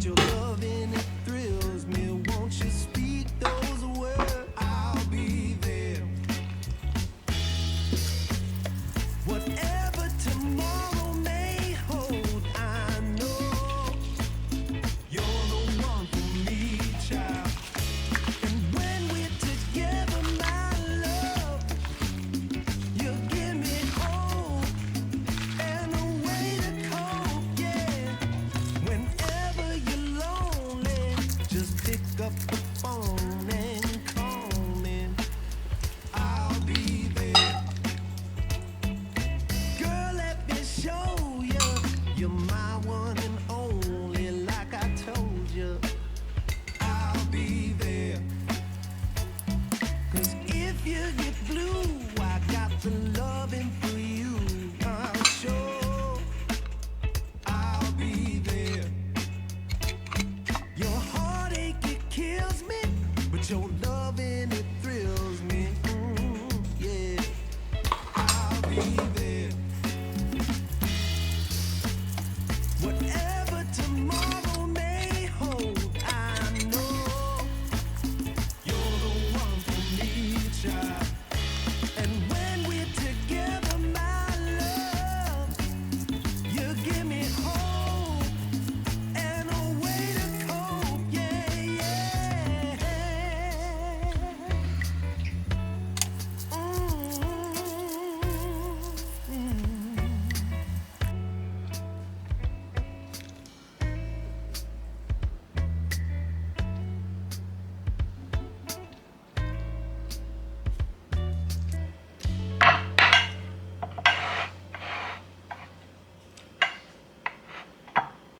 your loving it thrills me. Won't you speak those words? I'll be there. Whatever tomorrow may hold, I know you're the one for me, child. And when we're together, my love, you give me hope and a way to cope, yeah. Whenever you're lonely, just pick up the phone and call me. I'll be there. Girl, let me show you, you're my one and only. Like I told you, I'll be there. 'Cause if you get blue, I got the loving for you. I'm sure I'll be there. Your heartache, it kills me, but your loving, it thrills me. Yeah, I'll be there. Whatever